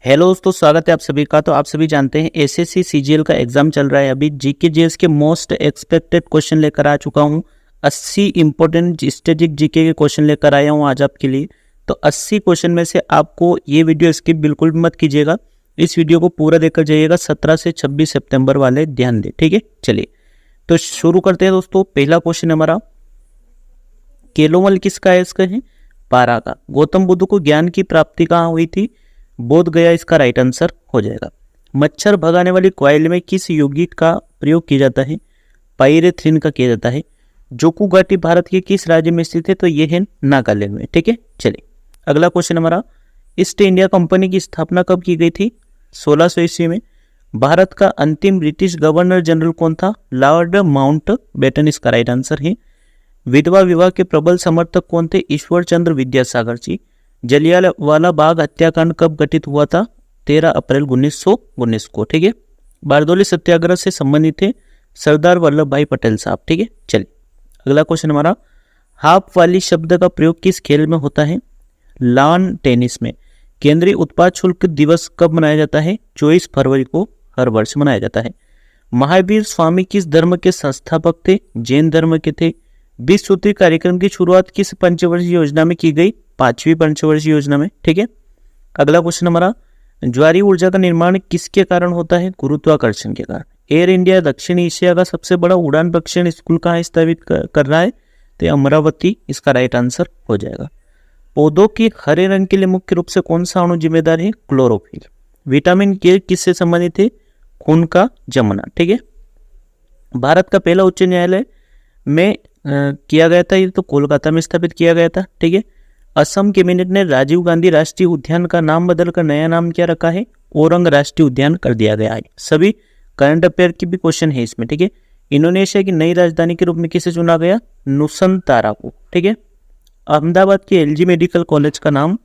Hello दोस्तों, स्वागत है आप सभी का। तो आप सभी जानते हैं एसएससी सीजीएल का एग्जाम चल रहा है। अभी जीके जीएस के मोस्ट एक्सपेक्टेड क्वेश्चन लेकर आ चुका हूं। 80 इंपॉर्टेंट स्टैटिक जीके के क्वेश्चन लेकर आया हूं आज आपके लिए। तो 80 क्वेश्चन में से आपको ये वीडियो स्किप बिल्कुल भी मत कीजिएगा। इस वीडियो को पूरा देखकर जाइएगा। 17 से 26 सितंबर वाले ध्यान दें, ठीक है। चलिए तो शुरू करते हैं दोस्तों। पहला क्वेश्चन हमारा, केलोमल किसका है? इसका है पारा का। गौतम बुद्ध को ज्ञान की प्राप्ति कहाँ हुई थी? बोध गया इसका राइट आंसर हो जाएगा। मच्छर भगाने वाली कॉइल में किस यौगिक का प्रयोग किया जाता है? पाइरेथ्रिन का किया जाता है। जोकू घाटी भारत के किस राज्य में स्थित है? तो ये है नागालैंड में, ठीक है। चलिए अगला क्वेश्चन हमारा, ईस्ट इंडिया कंपनी की स्थापना कब की गई थी? 1600 ईस्वी में। भारत का अंतिम ब्रिटिश गवर्नर जनरल कौन था? लॉर्ड माउंटबेटन इसका राइट आंसर है। विधवा विवाह के प्रबल समर्थक कौन थे? ईश्वर चंद्र विद्यासागर जी। जलियांवाला बाग हत्याकांड कब घटित हुआ था? 13 अप्रैल 1919 को, ठीक है। बारदौली सत्याग्रह से संबंधित थे सरदार वल्लभ भाई पटेल साहब, ठीक है। चलिए अगला क्वेश्चन हमारा, हाफ वाली शब्द का प्रयोग किस खेल में होता है? लॉन टेनिस में। केंद्रीय उत्पाद शुल्क दिवस कब मनाया जाता है? 24 फरवरी को हर वर्ष मनाया जाता है। महावीर स्वामी किस धर्म के संस्थापक थे? जैन धर्म के थे। 20 सूत्री कार्यक्रम की शुरुआत किस पंचवर्षीय योजना में की गई? 5वीं पंचवर्षीय योजना में, ठीक है। अगला क्वेश्चन हमारा, ज्वारीय ऊर्जा का निर्माण किसके कारण होता है? गुरुत्वाकर्षण के कारण। एयर इंडिया दक्षिण एशिया का सबसे बड़ा उड़ान प्रशिक्षण स्कूल कहाँ स्थापित कर रहा है? तो अमरावती इसका राइट आंसर हो जाएगा। पौधों की हरे रंग के लिए मुख्य रूप से कौन सा अणु जिम्मेदार है? क्लोरोफिल। विटामिन के किससे संबंधित है? खून का जमना, ठीक है। भारत का पहला उच्च न्यायालय में किया गया था, ये तो कोलकाता में स्थापित किया गया था, ठीक है। असम कैबिनेट ने राजीव गांधी राष्ट्रीय उद्यान का नाम बदलकर नया नाम क्या रखा है? ओरंग राष्ट्रीय उद्यान कर दिया गया है। सभी करंट अफेयर की भी क्वेश्चन है इसमें, ठीक है। इंडोनेशिया की नई राजधानी के रूप में किसे चुना गया? नुसंतारा को, ठीक है। अहमदाबाद के एलजी मेडिकल कॉलेज का नाम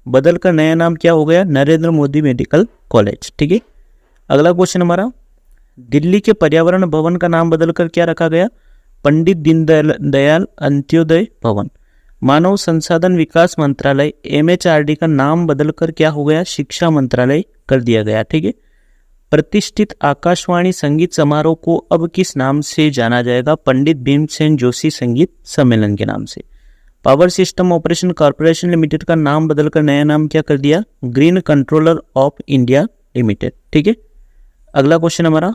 बदलकर नया नाम क्या हो गया? नरेंद्र मोदी मेडिकल कॉलेज, ठीक है। अगला क्वेश्चन हमारा, दिल्ली के पर्यावरण भवन का नाम बदलकर क्या रखा गया? पंडित दीनदयाल अंत्योदय भवन। मानव संसाधन विकास मंत्रालय एमएचआरडी का नाम बदलकर क्या हो गया? शिक्षा मंत्रालय कर दिया गया, ठीक है। प्रतिष्ठित आकाशवाणी संगीत समारोह को अब किस नाम से जाना जाएगा? पंडित भीमसेन जोशी संगीत सम्मेलन के नाम से। Power system operation corporation limited का नाम बदलकर नया नाम क्या कर दिया? Green controller of India limited, ठीक है। अगला क्वेश्चन हमारा,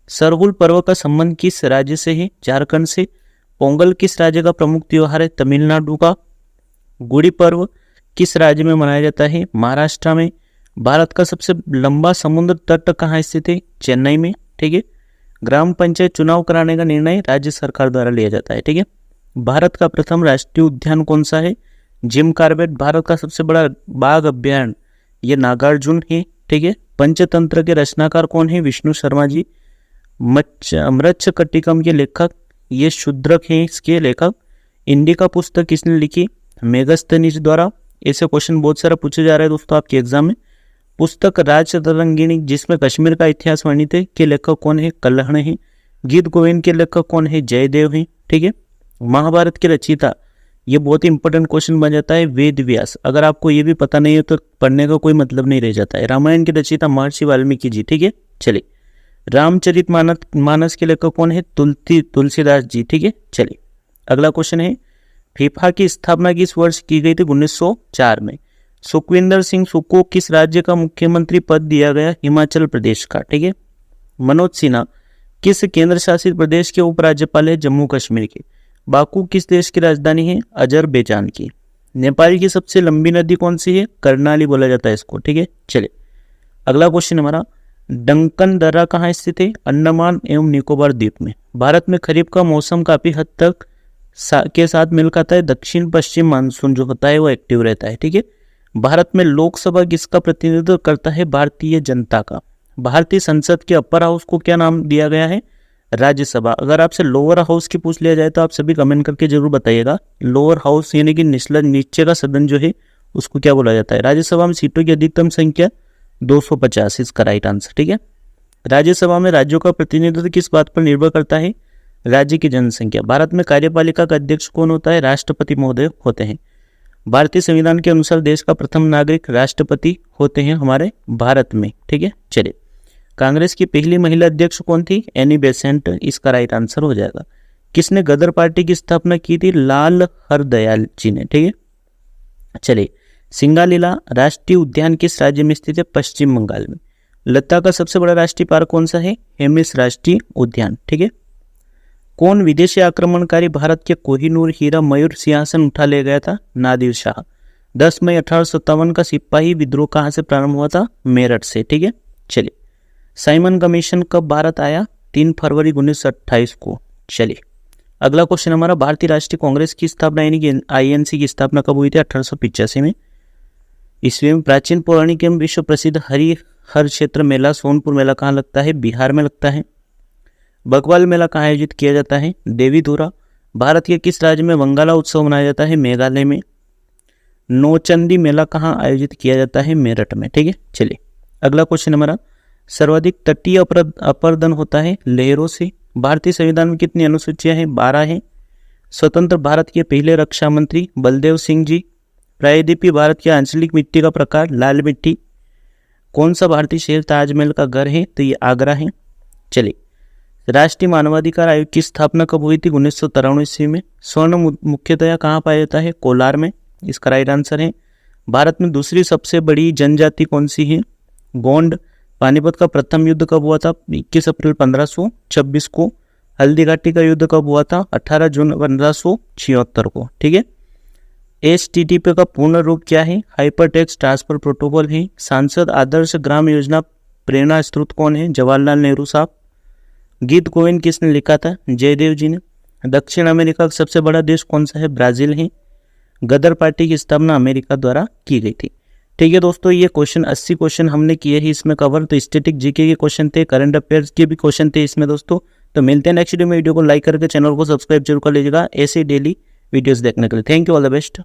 सरहुल पर्व का संबंध किस राज्य से है? झारखंड से। पोंगल किस राज्य का प्रमुख त्योहार है? तमिलनाडु का। गुड़ी पर्व किस राज्य में मनाया जाता है? महाराष्ट्र में। भारत का सबसे लंबा समुद्र तट कहाँ स्थित है? चेन्नई में, ठीक है। ग्राम पंचायत चुनाव कराने का निर्णय राज्य सरकार द्वारा लिया जाता है, ठीक है। भारत का प्रथम राष्ट्रीय उद्यान कौन सा है? Jim Corbett. भारत का सबसे बड़ा बाघ अभ्यारण्य ये नागार्जुन है, ठीक है। पंचतंत्र के रचनाकार कौन है? विष्णु शर्मा जी। मृच्छकटिकम के लेखक ये शूद्रक हैं, इसके लेखक। इंडिका पुस्तक किसने लिखी? मेगस्थनीज द्वारा। ऐसे क्वेश्चन बहुत सारा पूछे जा रहे हैं दोस्तों आपके एग्जाम में। पुस्तक राजतरंगिणी जिसमें कश्मीर का इतिहास वर्णित है के लेखक कौन है? कल्हण है। गीत गोविंद के लेखक कौन है? जयदेव है, ठीक है। महाभारत के रचयिता, ये बहुत ही इंपॉर्टेंट क्वेश्चन बन जाता है, वेद व्यास। अगर आपको ये भी पता नहीं है तो पढ़ने का कोई मतलब नहीं रह जाता है। रामायण के रचयिता महर्षि वाल्मीकि जी, ठीक है। चलिए रामचरित मानस के लेखक कौन है? तुलसीदास जी, ठीक है। चलिए अगला क्वेश्चन है, फीफा की स्थापना किस वर्ष की गई थी? 1904 में। सुखविंदर सिंह सुक्खू किस राज्य का मुख्यमंत्री पद दिया गया? हिमाचल प्रदेश का, ठीक है। मनोज सिन्हा किस केंद्र शासित प्रदेश के उपराज्यपाल है? जम्मू कश्मीर के। बाकू किस देश की राजधानी है? अजरबैजान की। नेपाल की सबसे लंबी नदी कौन सी है? कर्णाली बोला जाता है इसको, ठीक है। चलिए अगला क्वेश्चन हमारा, डंकन दर्रा कहाँ स्थित है? अंडमान एवं निकोबार द्वीप में। भारत में खरीफ का मौसम काफी हद तक के साथ मिल खाता है। दक्षिण पश्चिम मानसून जो होता है वो एक्टिव रहता है, ठीक है। भारत में लोकसभा किसका प्रतिनिधित्व करता है? भारतीय जनता का। भारतीय संसद के अपर हाउस को क्या नाम दिया गया है? राज्यसभा। अगर आपसे लोअर हाउस की पूछ लिया जाए तो आप सभी कमेंट करके जरूर बताइएगा। लोअर हाउस यानी कि नीचे का सदन जो है उसको क्या बोला जाता है? राज्यसभा में सीटों की अधिकतम संख्या 250 इसका राइट आंसर, ठीक है। राज्यसभा में राज्यों का प्रतिनिधित्व किस बात पर निर्भर करता है? राज्य की जनसंख्या। भारत में कार्यपालिका का अध्यक्ष कौन होता है? राष्ट्रपति महोदय होते हैं। भारतीय संविधान के अनुसार देश का प्रथम नागरिक राष्ट्रपति होते हैं हमारे भारत में। ठीक है, चलिए। कांग्रेस की पहली महिला अध्यक्ष कौन थी? एनी बेसेंट, इसका राइट आंसर हो जाएगा। किसने गदर पार्टी की स्थापना की थी? लाल हरदयाल जी ने। ठीक है, चलिए। सिंगालीला राष्ट्रीय उद्यान किस राज्य में स्थित है? पश्चिम बंगाल में। लद्दाख का सबसे बड़ा राष्ट्रीय पार्क कौन सा है? हेमिस राष्ट्रीय उद्यान। ठीक है। कौन विदेशी आक्रमणकारी भारत के कोहिनूर हीरा मयूर सिंहासन उठा ले गया था? नादिर शाह। 10 मई 1857 का सिपाही विद्रोह कहाँ से प्रारंभ हुआ था? मेरठ से। ठीक है, चलिए। साइमन कमीशन कब भारत आया? 3 फरवरी 1928 को। चलिए, अगला क्वेश्चन हमारा, भारतीय राष्ट्रीय कांग्रेस की स्थापना यानी कि आईएनसी की स्थापना कब हुई थी? 1885 में ईस्वी में। प्राचीन पौराणिक एवं विश्व प्रसिद्ध हर क्षेत्र मेला सोनपुर मेला कहाँ लगता है? बिहार में लगता है। बकवाल मेला कहाँ आयोजित किया जाता है? देवीधुरा। भारत के किस राज्य में वंगाला उत्सव मनाया जाता है? मेघालय में। नौचंदी मेला कहाँ आयोजित किया जाता है? मेरठ में। ठीक है, चलिए। अगला क्वेश्चन हमारा, सर्वाधिक तटीय अपरदन होता है लहरों से। भारतीय संविधान में कितनी अनुसूचियां हैं? 12 हैं। स्वतंत्र भारत के पहले रक्षा मंत्री बलदेव सिंह जी। प्रायद्वीपीय भारत की आंचलिक मिट्टी का प्रकार? लाल मिट्टी। कौन सा भारतीय शहर ताजमहल का घर है? तो ये आगरा है। चलिए, राष्ट्रीय मानवाधिकार आयोग की स्थापना कब हुई थी? 1993 ईस्वी में। स्वर्ण मुख्यतया कहाँ पाया जाता है? कोलार में, इसका राइट आंसर है। भारत में दूसरी सबसे बड़ी जनजाति कौन सी है? गोंड। पानीपत का प्रथम युद्ध कब हुआ था? 21 अप्रैल 1526 को। हल्दी घाटी का युद्ध कब हुआ था? 18 जून 1576 को। ठीक है। HTTP का पूर्ण रूप क्या है? हाइपर टेक्स्ट ट्रांसफर प्रोटोकॉल है। सांसद आदर्श ग्राम योजना प्रेरणा स्रोत कौन है? जवाहरलाल नेहरू साहब। गीत गोविंद किसने लिखा था? जयदेव जी ने। दक्षिण अमेरिका का सबसे बड़ा देश कौन सा है? ब्राजील है। गदर पार्टी की स्थापना अमेरिका द्वारा की गई थी। ठीक है दोस्तों, ये क्वेश्चन 80 क्वेश्चन हमने किए हैं इसमें कवर। तो स्टैटिक जीके के क्वेश्चन थे, करंट अफेयर्स के भी क्वेश्चन थे इसमें दोस्तों। तो मिलते हैं नेक्स्ट वीडियो में। वीडियो को लाइक करके चैनल को सब्सक्राइब जरूर कर लीजिएगा ऐसे डेली वीडियोस देखने के लिए। Thank you, all the best.